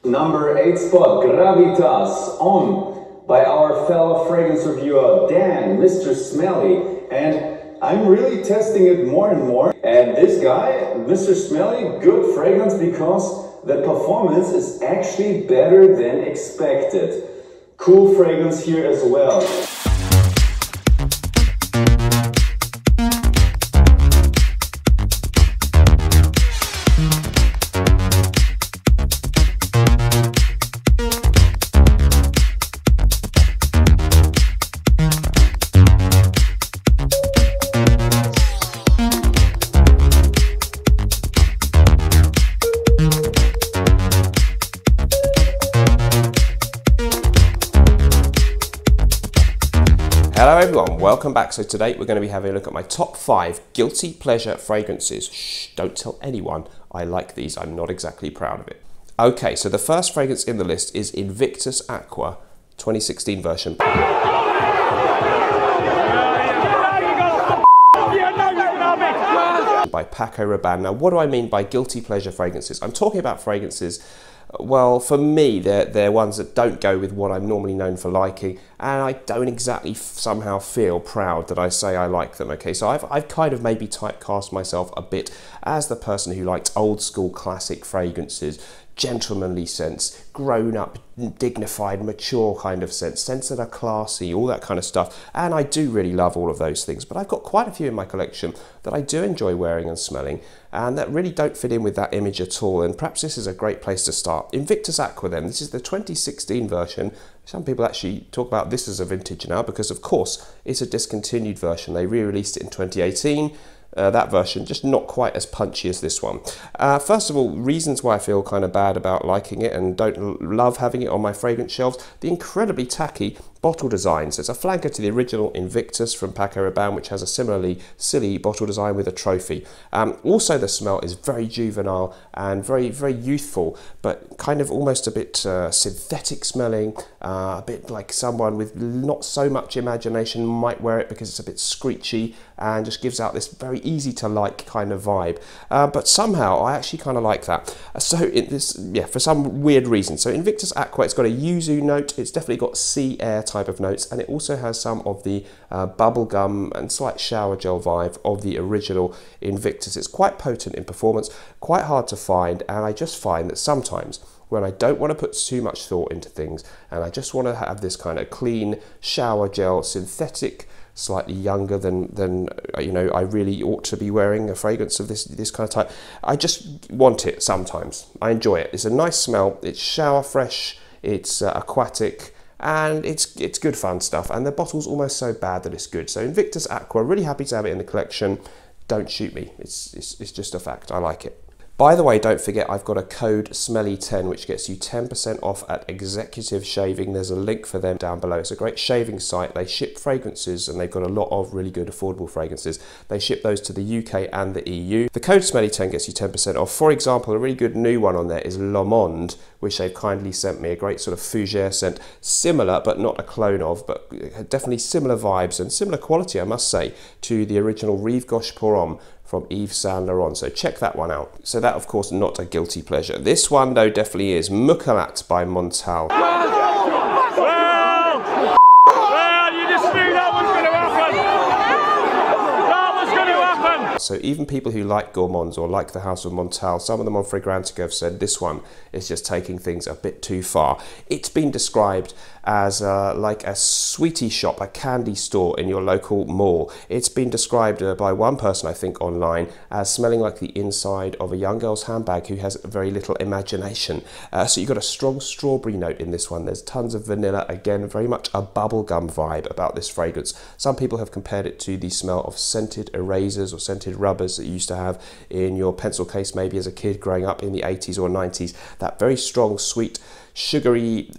Number 8 spot, Gravitas Homme, by our fellow fragrance reviewer Dan, Mr. Smelly. And I'm really testing it more and more. And this guy, Mr. Smelly, good fragrance because the performance is actually better than expected. Cool fragrance here as well. Hello everyone, welcome back. So today we're going to be having a look at my top 5 guilty pleasure fragrances. Shh, don't tell anyone I like these, I'm not exactly proud of it. Okay, so the first fragrance in the list is Invictus Aqua 2016 version. By PACO RABANNE. Now what do I mean by guilty pleasure fragrances? I'm talking about fragrances, well, for me, they're ones that don't go with what I'm normally known for liking, and I don't exactly somehow feel proud that I say I like them, okay? So I've kind of maybe typecast myself a bit as the person who likes old school classic fragrances, gentlemanly scents, grown up, dignified, mature kind of scents that are classy, all that kind of stuff. And I do really love all of those things, but I've got quite a few in my collection that I do enjoy wearing and smelling, and that really don't fit in with that image at all. And perhaps this is a great place to start. Invictus Aqua then, this is the 2016 version. Some people actually talk about this as a vintage now because of course it's a discontinued version. They re-released it in 2018. That version, just not quite as punchy as this one. First of all, reasons why I feel kind of bad about liking it and don't love having it on my fragrance shelves: the incredibly tacky bottle design. So it's a flanker to the original Invictus from PACO RABANNE, which has a similarly silly bottle design with a trophy. Also, the smell is very juvenile and very, very youthful, but kind of almost a bit synthetic smelling, a bit like someone with not so much imagination might wear it because it's a bit screechy and just gives out this very easy to like kind of vibe. But somehow I actually kind of like that. For some weird reason. So Invictus Aqua, it's got a yuzu note, it's definitely got sea air type of notes, and it also has some of the bubblegum and slight shower gel vibe of the original Invictus. It's quite potent in performance, quite hard to find, and I just find that sometimes when I don't want to put too much thought into things and I just want to have this kind of clean shower gel, synthetic, slightly younger than you know I really ought to be wearing a fragrance of this kind of type, I just want it sometimes. I enjoy it. It's a nice smell, it's shower fresh, it's aquatic, and it's good fun stuff, and the bottle's almost so bad that it's good. So Invictus Aqua, really happy to have it in the collection. Don't shoot me, it's just a fact, I like it. By the way, don't forget I've got a code SMELLY10 which gets you 10% off at Executive Shaving. There's a link for them down below. It's a great shaving site. They ship fragrances and they've got a lot of really good affordable fragrances. They ship those to the UK and the EU. The code SMELLY10 gets you 10% off. For example, a really good new one on there is LOMOND, which they've kindly sent me, a great sort of fougere scent, similar but not a clone of, but definitely similar vibes and similar quality, I must say, to the original Gravitas Pour Homme from Yves Saint Laurent, so check that one out. So that, of course, not a guilty pleasure. This one, though, definitely is MUKHALLAT by MONTALE. Well, you just knew that was going to happen. That was going to happen. So even people who like gourmands or like the House of MONTALE, some of them on Fragrantica have said this one is just taking things a bit too far. It's been described as like a sweetie shop, a candy store in your local mall. It's been described by one person, I think, online as smelling like the inside of a young girl's handbag who has very little imagination. So you've got a strong strawberry note in this one. There's tons of vanilla, again, very much a bubblegum vibe about this fragrance. Some people have compared it to the smell of scented erasers or scented rubbers that you used to have in your pencil case maybe as a kid growing up in the 80s or 90s. That very strong, sweet, sugary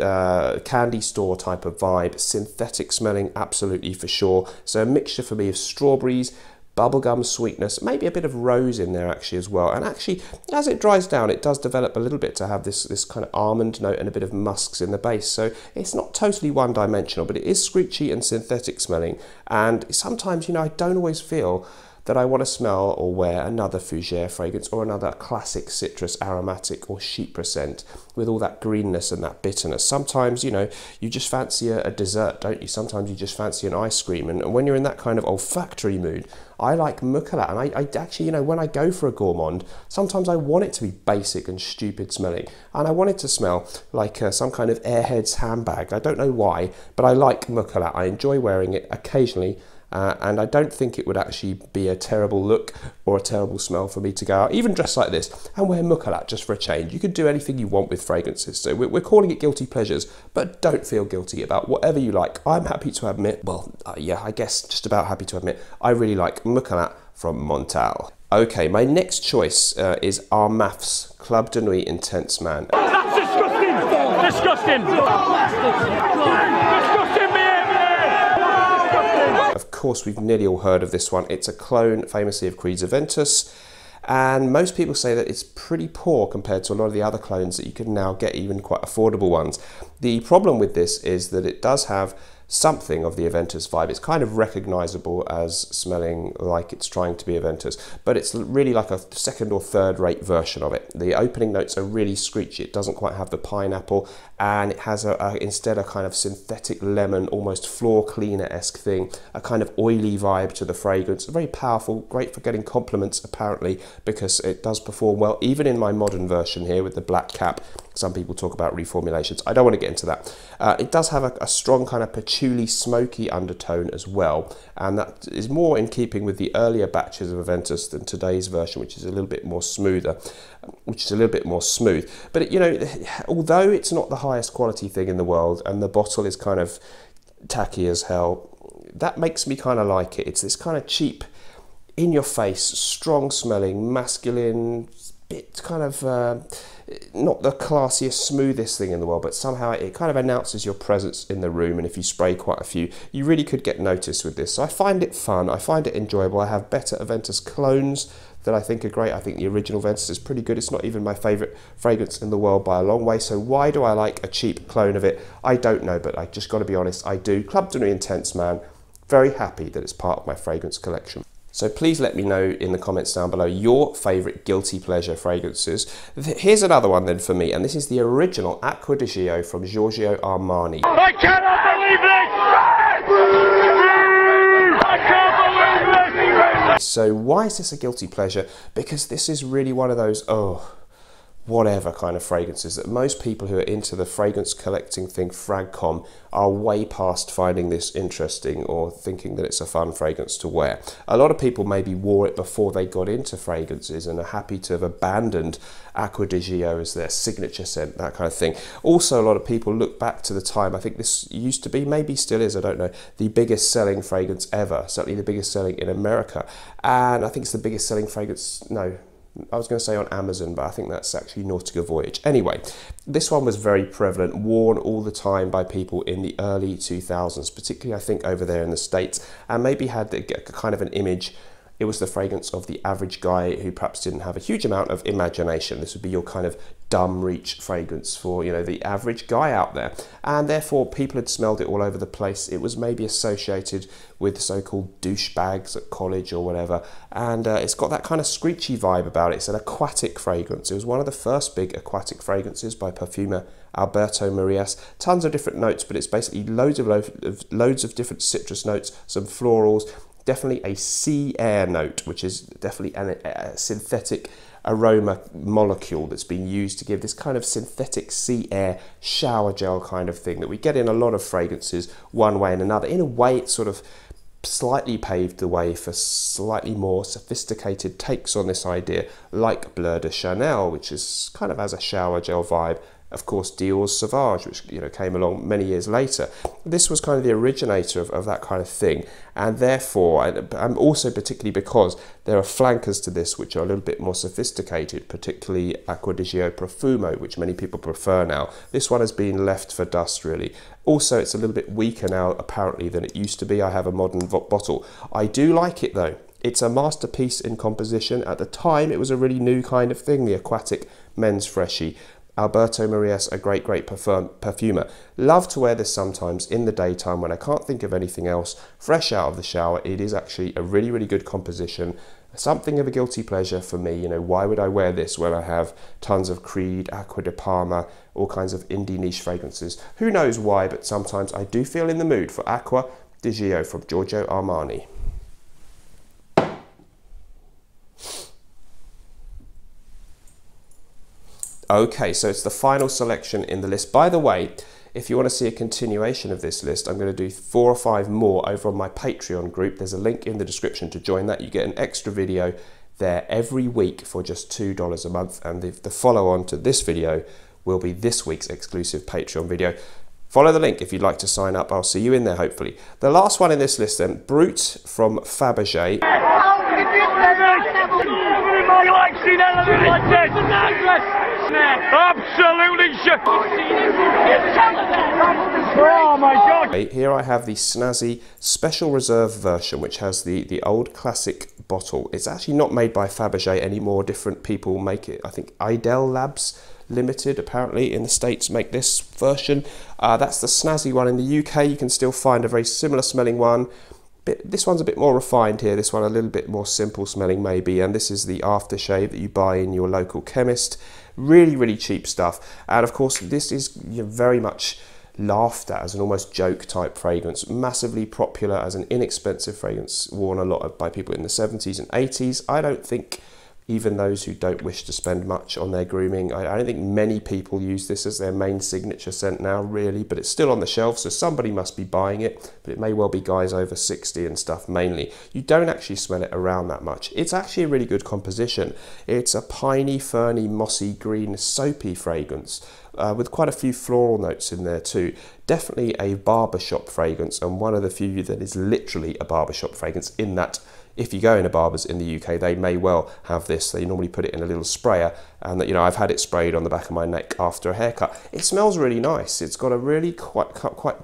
candy store type of vibe, synthetic smelling, absolutely for sure. So a mixture for me of strawberries, bubblegum sweetness, maybe a bit of rose in there actually as well. And actually, as it dries down, it does develop a little bit to have this kind of almond note and a bit of musks in the base. So it's not totally one-dimensional, but it is screechy and synthetic smelling. And sometimes, you know, I don't always feel that I want to smell or wear another fougere fragrance or another classic citrus, aromatic or chypre scent with all that greenness and that bitterness. Sometimes, you know, you just fancy a dessert, don't you? Sometimes you just fancy an ice cream, and when you're in that kind of olfactory mood, I like MUKHALLAT, and I actually, you know, when I go for a gourmand, sometimes I want it to be basic and stupid smelling, and I want it to smell like some kind of Airheads handbag. I don't know why, but I like MUKHALLAT. I enjoy wearing it occasionally, and I don't think it would actually be a terrible look or a terrible smell for me to go out, even dressed like this, and wear MUKHALLAT just for a change. You can do anything you want with fragrances, so we're calling it guilty pleasures, but don't feel guilty about whatever you like. I'm happy to admit, well, yeah, I guess just about happy to admit, I really like MUKHALLAT from MONTALE. Okay, my next choice is ARMAF's Club de Nuit Intense Man. That's disgusting! Disgusting! Disgusting behaviour! Of course, we've nearly all heard of this one. It's a clone, famously, of Creed's Aventus, and most people say that it's pretty poor compared to a lot of the other clones that you can now get, even quite affordable ones. The problem with this is that it does have something of the Aventus vibe. It's kind of recognizable as smelling like it's trying to be Aventus, but it's really like a second or third rate version of it. The opening notes are really screechy. It doesn't quite have the pineapple, and it has instead a kind of synthetic lemon, almost floor cleaner-esque thing, a kind of oily vibe to the fragrance. Very powerful, great for getting compliments apparently, because it does perform well, even in my modern version here with the black cap. Some people talk about reformulations. I don't want to get into that. It does have a strong kind of patchouli smoky undertone as well, and that is more in keeping with the earlier batches of Aventus than today's version, which is a little bit more smoother, But you know, although it's not the highest quality thing in the world, and the bottle is kind of tacky as hell, that makes me kind of like it. It's this kind of cheap, in your face, strong smelling, masculine, bit kind of not the classiest, smoothest thing in the world, but somehow it kind of announces your presence in the room, and if you spray quite a few, you really could get noticed with this. So I find it fun, I find it enjoyable. I have better Aventus clones that I think are great. I think the original Aventus is pretty good. It's not even my favourite fragrance in the world by a long way, so why do I like a cheap clone of it? I don't know, but I just got to be honest, I do. Club de Nuit Intense Man, very happy that it's part of my fragrance collection. So please let me know in the comments down below your favourite guilty pleasure fragrances. Here's another one then for me, and this is the original Acqua di Gio from Giorgio Armani. I cannot believe this! I can't believe this! So why is this a guilty pleasure? Because this is really one of those, whatever kind of fragrances that most people who are into the fragrance collecting thing, fragcom, are way past finding this interesting or thinking that it's a fun fragrance to wear. A lot of people maybe wore it before they got into fragrances and are happy to have abandoned Acqua di Gio as their signature scent, that kind of thing. Also, a lot of people look back to the time, I think this used to be, maybe still is, I don't know, the biggest selling fragrance ever, certainly the biggest selling in America, and I think it's the biggest selling fragrance, no, I was going to say on Amazon, but I think that's actually Nautica Voyage. Anyway, this one was very prevalent, worn all the time by people in the early 2000s, particularly I think over there in the States, and maybe had a kind of an image. It was the fragrance of the average guy who perhaps didn't have a huge amount of imagination. This would be your kind of dumb reach fragrance for, you know, the average guy out there. And therefore people had smelled it all over the place. It was maybe associated with so-called douchebags at college or whatever. And it's got that kind of screechy vibe about it. It's an aquatic fragrance. It was one of the first big aquatic fragrances by perfumer Alberto Marias. Tons of different notes, but it's basically loads of different citrus notes, some florals, definitely a sea air note, which is definitely a synthetic aroma molecule that's been used to give this kind of synthetic sea air shower gel kind of thing that we get in a lot of fragrances one way and another. In a way, it sort of slightly paved the way for slightly more sophisticated takes on this idea, like Bleu de Chanel, which is kind of has a shower gel vibe. Of course, Dior's Sauvage, which came along many years later. This was kind of the originator of that kind of thing, and therefore, and also particularly because there are flankers to this which are a little bit more sophisticated, particularly Acqua di Gio Profumo, which many people prefer now. This one has been left for dust, really. Also, it's a little bit weaker now, apparently, than it used to be. I have a modern bottle. I do like it, though. It's a masterpiece in composition. At the time, it was a really new kind of thing, the aquatic men's freshie. Alberto Marias, a great perfumer. Love to wear this sometimes in the daytime when I can't think of anything else. Fresh out of the shower, it is actually a really good composition. Something of a guilty pleasure for me. You know, why would I wear this when I have tons of Creed, Acqua di Parma, all kinds of indie niche fragrances? Who knows why, but sometimes I do feel in the mood for Acqua di Gio from Giorgio Armani. Okay, so it's the final selection in the list. By the way, if you want to see a continuation of this list, I'm going to do 4 or 5 more over on my Patreon group. There's a link in the description to join that. You get an extra video there every week for just $2 a month, and the follow-on to this video will be this week's exclusive Patreon video. Follow the link if you'd like to sign up. I'll see you in there, hopefully. The last one in this list then, Brut from Fabergé. Absolutely shit. Oh my God. Here I have the snazzy special reserve version, which has the old classic bottle. It's actually not made by Fabergé anymore. Different people make it. I think Idel Labs Limited, apparently, in the States make this version. That's the snazzy one. In the UK, you can still find a very similar smelling one. This one's a bit more refined here, this one a little bit more simple smelling maybe, and this is the aftershave that you buy in your local chemist. Really cheap stuff, and of course this is very much laughed at as an almost joke type fragrance, massively popular as an inexpensive fragrance worn a lot by people in the 70s and 80s. I don't think even those who don't wish to spend much on their grooming, I don't think many people use this as their main signature scent now, really, but it's still on the shelf, so somebody must be buying it, but it may well be guys over 60 and stuff mainly. You don't actually smell it around that much. It's actually a really good composition. It's a piney, ferny, mossy, green, soapy fragrance with quite a few floral notes in there too. Definitely a barbershop fragrance, and one of the few that is literally a barbershop fragrance, in that if you go in a barber's in the UK, they may well have this. They normally put it in a little sprayer, and you know, I've had it sprayed on the back of my neck after a haircut. It smells really nice. It's got a really quite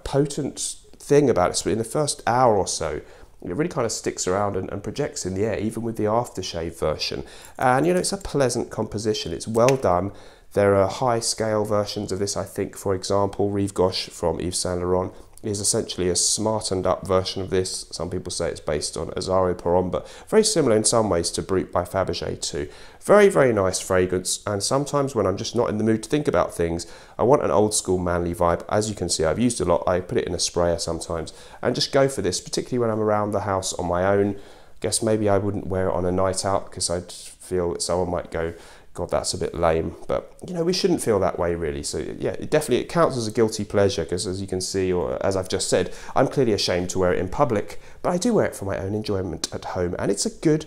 potent thing about it. So in the first hour or so, it really kind of sticks around and projects in the air, even with the aftershave version. And you know, it's a pleasant composition. It's well done. There are high scale versions of this, I think. For example, Rive Gauche from Yves Saint Laurent is essentially a smartened up version of this. Some people say it's based on Azaro Pour Homme, but very similar in some ways to Brut by Fabergé too. Very nice fragrance, and sometimes when I'm just not in the mood to think about things, I want an old school manly vibe. As you can see, I've used a lot. I put it in a sprayer sometimes and just go for this, particularly when I'm around the house on my own. I guess maybe I wouldn't wear it on a night out because I'd feel that someone might go, God, that's a bit lame, but you know, we shouldn't feel that way really. So yeah, it counts as a guilty pleasure, because as you can see, or as I've just said, I'm clearly ashamed to wear it in public, but I do wear it for my own enjoyment at home, and it's a good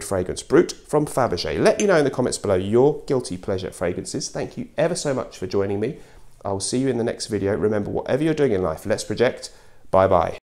fragrance. Brut from Fabergé. Let me know in the comments below your guilty pleasure fragrances. Thank you ever so much for joining me. I will see you in the next video. Remember, whatever you're doing in life, let's project. Bye bye.